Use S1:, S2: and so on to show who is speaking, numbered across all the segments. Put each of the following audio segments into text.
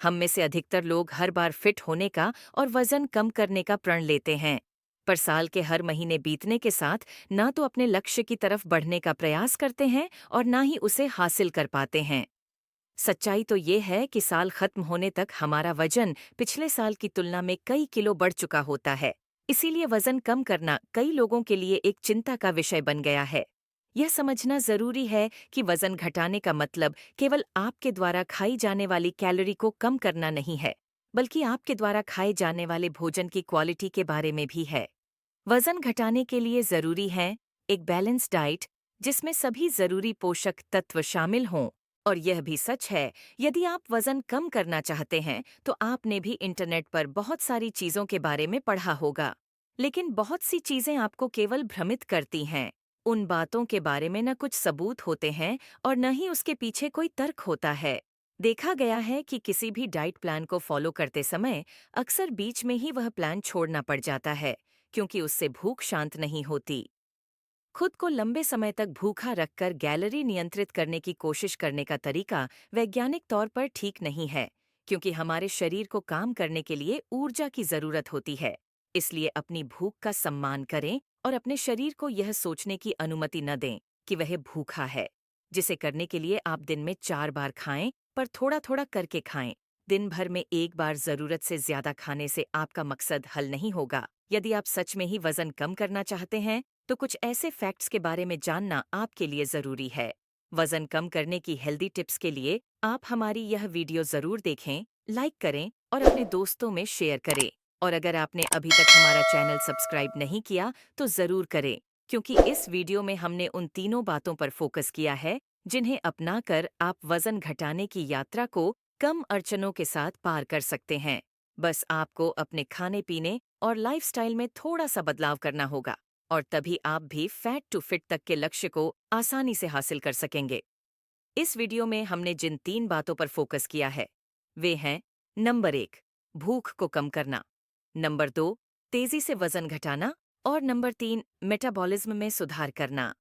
S1: हम में से अधिकतर लोग हर बार फिट होने का और वजन कम करने का प्रण लेते हैं, पर साल के हर महीने बीतने के साथ ना तो अपने लक्ष्य की तरफ बढ़ने का प्रयास करते हैं और ना ही उसे हासिल कर पाते हैं। सच्चाई तो ये है कि साल खत्म होने तक हमारा वजन पिछले साल की तुलना में कई किलो बढ़ चुका होता है। इसीलिए वजन कम करना कई लोगों के लिए एक चिंता का विषय बन गया है। यह समझना जरूरी है कि वजन घटाने का मतलब केवल आपके द्वारा खाई जाने वाली कैलोरी को कम करना नहीं है, बल्कि आपके द्वारा खाए जाने वाले भोजन की क्वालिटी के बारे में भी है। वजन घटाने के लिए जरूरी है एक बैलेंस डाइट जिसमें सभी जरूरी पोषक तत्व शामिल हों। और यह भी सच है, यदि आप वजन कम करना चाहते हैं तो आपने भी इंटरनेट पर बहुत सारी चीजों के बारे में पढ़ा होगा। लेकिन बहुत सी चीजें आपको केवल भ्रमित करती हैं। उन बातों के बारे में न कुछ सबूत होते हैं और न ही उसके पीछे कोई तर्क होता है। देखा गया है कि किसी भी डाइट प्लान को फॉलो करते समय अक्सर बीच में ही वह प्लान छोड़ना पड़ जाता है, क्योंकि उससे भूख शांत नहीं होती। खुद को लंबे समय तक भूखा रखकर कैलोरी नियंत्रित करने की कोशिश करने का तरीका वैज्ञानिक तौर पर ठीक नहीं है, क्योंकि हमारे शरीर को काम करने के लिए ऊर्जा की जरूरत होती है। इसलिए अपनी भूख का सम्मान करें और अपने शरीर को यह सोचने की अनुमति न दें कि वह भूखा है। जिसे करने के लिए आप दिन में 4 बार खाएं, पर थोड़ा थोड़ा करके खाएं। दिन भर में एक बार जरूरत से ज्यादा खाने से आपका मकसद हल नहीं होगा। यदि आप सच में ही वजन कम करना चाहते हैं तो कुछ ऐसे फैक्ट्स के बारे में जानना आपके लिए जरूरी है। वजन कम करने की हेल्दी टिप्स के लिए आप हमारी यह वीडियो जरूर देखें, लाइक करें और अपने दोस्तों में शेयर करें। और अगर आपने अभी तक हमारा चैनल सब्सक्राइब नहीं किया तो जरूर करें, क्योंकि इस वीडियो में हमने उन तीनों बातों पर फोकस किया है जिन्हें अपनाकर आप वजन घटाने की यात्रा को कम अड़चनों के साथ पार कर सकते हैं। बस आपको अपने खाने पीने और लाइफस्टाइल में थोड़ा सा बदलाव करना होगा, और तभी आप भी फैट टू फिट तक के लक्ष्य को आसानी से हासिल कर सकेंगे। इस वीडियो में हमने जिन 3 बातों पर फोकस किया है वे हैं: नंबर 1, भूख को कम करना; नंबर 2, तेजी से वजन घटाना; और नंबर 3, मेटाबॉलिज्म में सुधार करना।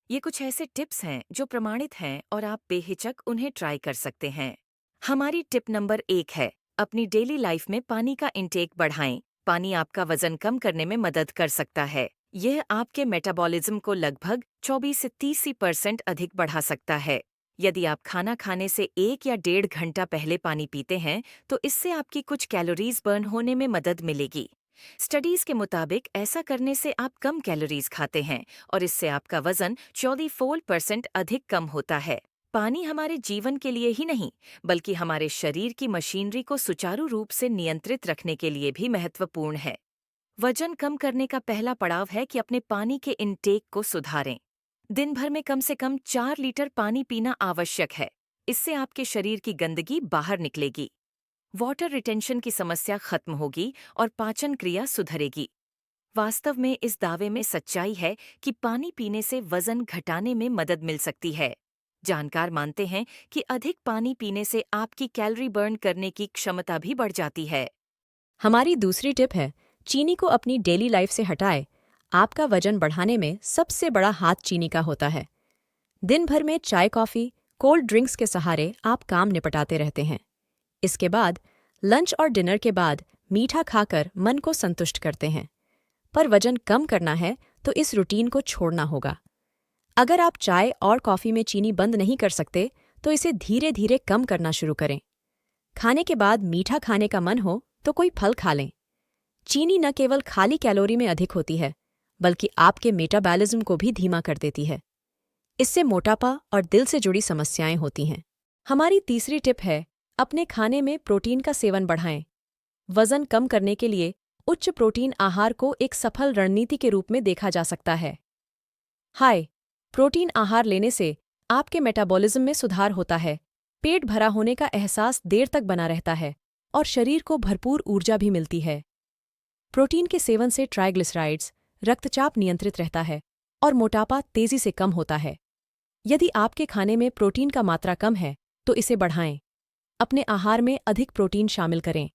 S1: ये कुछ ऐसे टिप्स हैं जो प्रमाणित हैं और आप बेहिचक उन्हें ट्राई कर सकते हैं। हमारी टिप नंबर 1 है, अपनी डेली लाइफ में पानी का इंटेक बढ़ाएं। पानी आपका वजन कम करने में मदद कर सकता है। यह आपके मेटाबॉलिज्म को लगभग 24 से 30% अधिक बढ़ा सकता है। यदि आप खाना खाने से 1 या 1.5 घंटा पहले पानी पीते हैं तो इससे आपकी कुछ कैलोरीज बर्न होने में मदद मिलेगी। स्टडीज के मुताबिक ऐसा करने से आप कम कैलोरीज खाते हैं और इससे आपका वजन 44% अधिक कम होता है। पानी हमारे जीवन के लिए ही नहीं, बल्कि हमारे शरीर की मशीनरी को सुचारू रूप से नियंत्रित रखने के लिए भी महत्वपूर्ण है। वजन कम करने का पहला पड़ाव है कि अपने पानी के इंटेक को सुधारें। दिन भर में कम से कम 4 लीटर पानी पीना आवश्यक है। इससे आपके शरीर की गंदगी बाहर निकलेगी, वाटर रिटेंशन की समस्या खत्म होगी और पाचन क्रिया सुधरेगी। वास्तव में इस दावे में सच्चाई है कि पानी पीने से वजन घटाने में मदद मिल सकती है। जानकार मानते हैं कि अधिक पानी पीने से आपकी कैलोरी बर्न करने की क्षमता भी बढ़ जाती है।
S2: हमारी दूसरी टिप है, चीनी को अपनी डेली लाइफ से हटाएं। आपका वजन बढ़ाने में सबसे बड़ा हाथ चीनी का होता है। दिन भर में चाय, कॉफ़ी, कोल्ड ड्रिंक्स के सहारे आप काम निपटाते रहते हैं। इसके बाद लंच और डिनर के बाद मीठा खाकर मन को संतुष्ट करते हैं। पर वजन कम करना है तो इस रूटीन को छोड़ना होगा। अगर आप चाय और कॉफ़ी में चीनी बंद नहीं कर सकते तो इसे धीरे धीरे कम करना शुरू करें। खाने के बाद मीठा खाने का मन हो तो कोई फल खा लें। चीनी न केवल खाली कैलोरी में अधिक होती है, बल्कि आपके मेटाबॉलिज्म को भी धीमा कर देती है। इससे मोटापा और दिल से जुड़ी समस्याएं होती हैं। हमारी तीसरी टिप है, अपने खाने में प्रोटीन का सेवन बढ़ाएं। वजन कम करने के लिए उच्च प्रोटीन आहार को एक सफल रणनीति के रूप में देखा जा सकता है। प्रोटीन आहार लेने से आपके मेटाबॉलिज्म में सुधार होता है, पेट भरा होने का एहसास देर तक बना रहता है और शरीर को भरपूर ऊर्जा भी मिलती है। प्रोटीन के सेवन से ट्राइग्लिसराइड्स, रक्तचाप नियंत्रित रहता है और मोटापा तेजी से कम होता है। यदि आपके खाने में प्रोटीन का मात्रा कम है तो इसे बढ़ाएं। अपने आहार में अधिक प्रोटीन शामिल करें।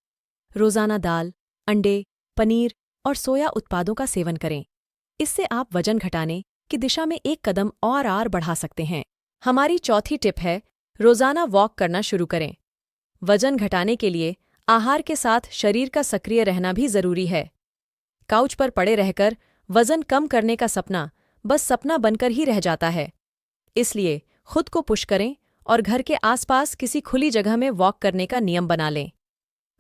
S2: रोजाना दाल, अंडे, पनीर और सोया उत्पादों का सेवन करें। इससे आप वजन घटाने की दिशा में एक कदम और बढ़ा सकते हैं। हमारी चौथी टिप है, रोजाना वॉक करना शुरू करें। वजन घटाने के लिए आहार के साथ शरीर का सक्रिय रहना भी जरूरी है। काउच पर पड़े रहकर वजन कम करने का सपना बस सपना बनकर ही रह जाता है। इसलिए खुद को पुश करें और घर के आसपास किसी खुली जगह में वॉक करने का नियम बना लें।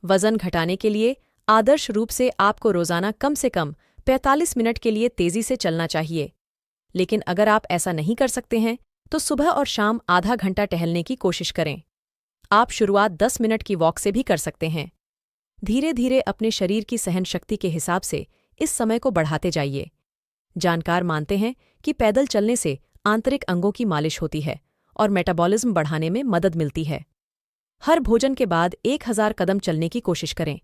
S2: वजन घटाने के लिए आदर्श रूप से आपको रोजाना कम से कम 45 मिनट के लिए तेजी से चलना चाहिए। लेकिन अगर आप ऐसा नहीं कर सकते हैं तो सुबह और शाम आधा घंटा टहलने की कोशिश करें। आप शुरुआत 10 मिनट की वॉक से भी कर सकते हैं। धीरे धीरे अपने शरीर की सहन शक्ति के हिसाब से इस समय को बढ़ाते जाइए। जानकार मानते हैं कि पैदल चलने से आंतरिक अंगों की मालिश होती है और मेटाबॉलिज्म बढ़ाने में मदद मिलती है। हर भोजन के बाद 1000 कदम चलने की कोशिश करें।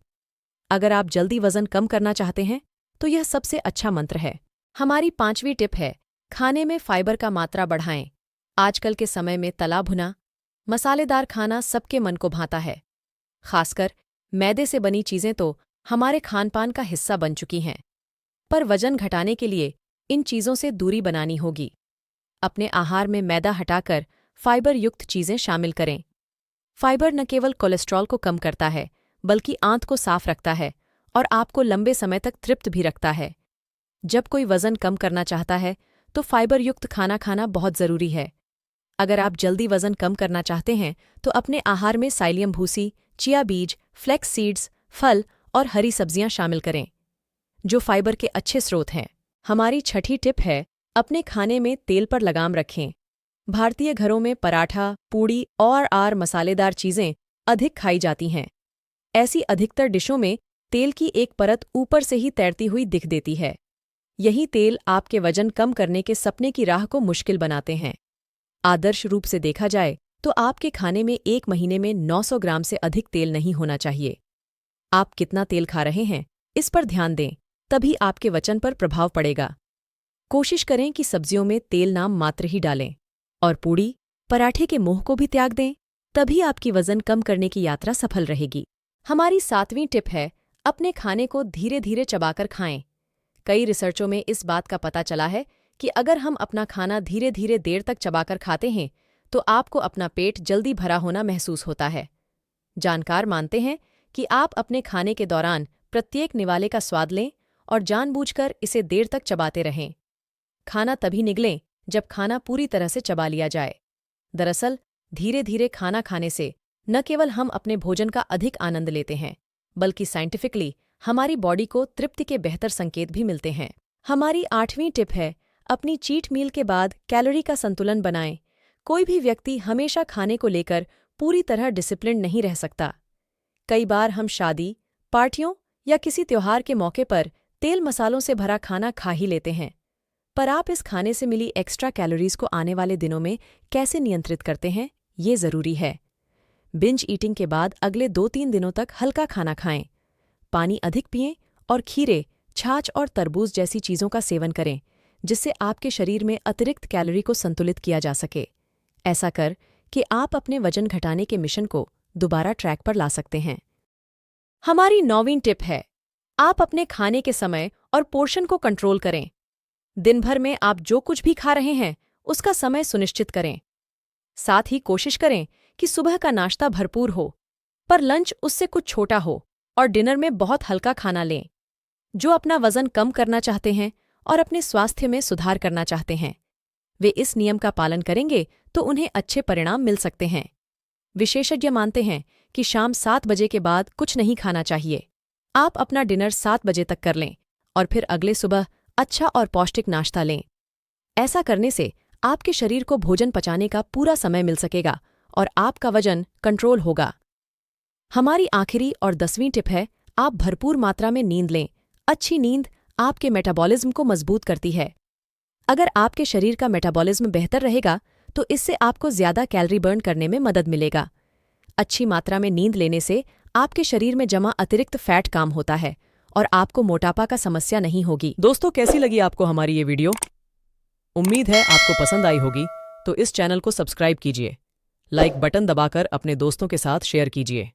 S2: अगर आप जल्दी वजन कम करना चाहते हैं तो यह सबसे अच्छा मंत्र है। हमारी 5वीं टिप है, खाने में फाइबर का मात्रा बढ़ाएं। आजकल के समय में तला भुना, मसालेदार खाना सबके मन को भाता है। खासकर मैदे से बनी चीजें तो हमारे खानपान का हिस्सा बन चुकी हैं। पर वजन घटाने के लिए इन चीजों से दूरी बनानी होगी। अपने आहार में मैदा हटाकर फाइबर युक्त चीजें शामिल करें। फाइबर न केवल कोलेस्ट्रॉल को कम करता है बल्कि आंत को साफ रखता है और आपको लंबे समय तक तृप्त भी रखता है। जब कोई वजन कम करना चाहता है तो फाइबर युक्त खाना खाना बहुत जरूरी है। अगर आप जल्दी वजन कम करना चाहते हैं तो अपने आहार में साइलियम भूसी, चिया बीज, फ्लेक्स सीड्स, फल और हरी सब्जियां शामिल करें, जो फाइबर के अच्छे स्रोत हैं। हमारी 6ठी टिप है, अपने खाने में तेल पर लगाम रखें। भारतीय घरों में पराठा, पूड़ी और मसालेदार चीजें अधिक खाई जाती हैं। ऐसी अधिकतर डिशों में तेल की एक परत ऊपर से ही तैरती हुई दिख देती है। यही तेल आपके वजन कम करने के सपने की राह को मुश्किल बनाते हैं। आदर्श रूप से देखा जाए तो आपके खाने में एक महीने में 900 ग्राम से अधिक तेल नहीं होना चाहिए। आप कितना तेल खा रहे हैं, इस पर ध्यान दें, तभी आपके वजन पर प्रभाव पड़ेगा। कोशिश करें कि सब्जियों में तेल नाम मात्र ही डालें और पूड़ी, पराठे के मोह को भी त्याग दें, तभी आपकी वजन कम करने की यात्रा सफल रहेगी। हमारी 7वीं टिप है, अपने खाने को धीरे धीरे चबाकर खाएं। कई रिसर्चों में इस बात का पता चला है कि अगर हम अपना खाना धीरे धीरे देर तक चबाकर खाते हैं तो आपको अपना पेट जल्दी भरा होना महसूस होता है। जानकार मानते हैं कि आप अपने खाने के दौरान प्रत्येक निवाले का स्वाद लें और जानबूझकर इसे देर तक चबाते रहें। खाना तभी निगलें जब खाना पूरी तरह से चबा लिया जाए। दरअसल धीरे धीरे खाना खाने से न केवल हम अपने भोजन का अधिक आनंद लेते हैं बल्कि साइंटिफिकली हमारी बॉडी को तृप्ति के बेहतर संकेत भी मिलते हैं। हमारी 8वीं टिप है, अपनी चीट मील के बाद कैलोरी का संतुलन बनाएं। कोई भी व्यक्ति हमेशा खाने को लेकर पूरी तरह डिसिप्लिन नहीं रह सकता। कई बार हम शादी, पार्टियों या किसी त्योहार के मौके पर तेल मसालों से भरा खाना खा ही लेते हैं। पर आप इस खाने से मिली एक्स्ट्रा कैलोरीज को आने वाले दिनों में कैसे नियंत्रित करते हैं, ये जरूरी है। बिंज ईटिंग के बाद अगले 2-3 दिनों तक हल्का खाना खाएं, पानी अधिक पिएं और खीरे, छाछ और तरबूज जैसी चीज़ों का सेवन करें, जिससे आपके शरीर में अतिरिक्त कैलोरी को संतुलित किया जा सके। ऐसा कर कि आप अपने वजन घटाने के मिशन को दोबारा ट्रैक पर ला सकते हैं। हमारी 9वीं टिप है, आप अपने खाने के समय और पोर्शन को कंट्रोल करें। दिन भर में आप जो कुछ भी खा रहे हैं उसका समय सुनिश्चित करें। साथ ही कोशिश करें कि सुबह का नाश्ता भरपूर हो, पर लंच उससे कुछ छोटा हो और डिनर में बहुत हल्का खाना लें। जो अपना वजन कम करना चाहते हैं और अपने स्वास्थ्य में सुधार करना चाहते हैं, वे इस नियम का पालन करेंगे तो उन्हें अच्छे परिणाम मिल सकते हैं। विशेषज्ञ मानते हैं कि शाम 7 बजे के बाद कुछ नहीं खाना चाहिए। आप अपना डिनर 7 बजे तक कर लें और फिर अगले सुबह अच्छा और पौष्टिक नाश्ता लें। ऐसा करने से आपके शरीर को भोजन पचाने का पूरा समय मिल सकेगा और आपका वजन कंट्रोल होगा। हमारी आखिरी और 10वीं टिप है, आप भरपूर मात्रा में नींद लें। अच्छी नींद आपके मेटाबॉलिज्म को मजबूत करती है। अगर आपके शरीर का मेटाबॉलिज्म बेहतर रहेगा तो इससे आपको ज्यादा कैलोरी बर्न करने में मदद मिलेगा। अच्छी मात्रा में नींद लेने से आपके शरीर में जमा अतिरिक्त फैट काम होता है और आपको मोटापा का समस्या नहीं होगी।
S3: दोस्तों, कैसी लगी आपको हमारी ये वीडियो? उम्मीद है आपको पसंद आई होगी, तो इस चैनल को सब्सक्राइब कीजिए, लाइक बटन दबाकर अपने दोस्तों के साथ शेयर कीजिए।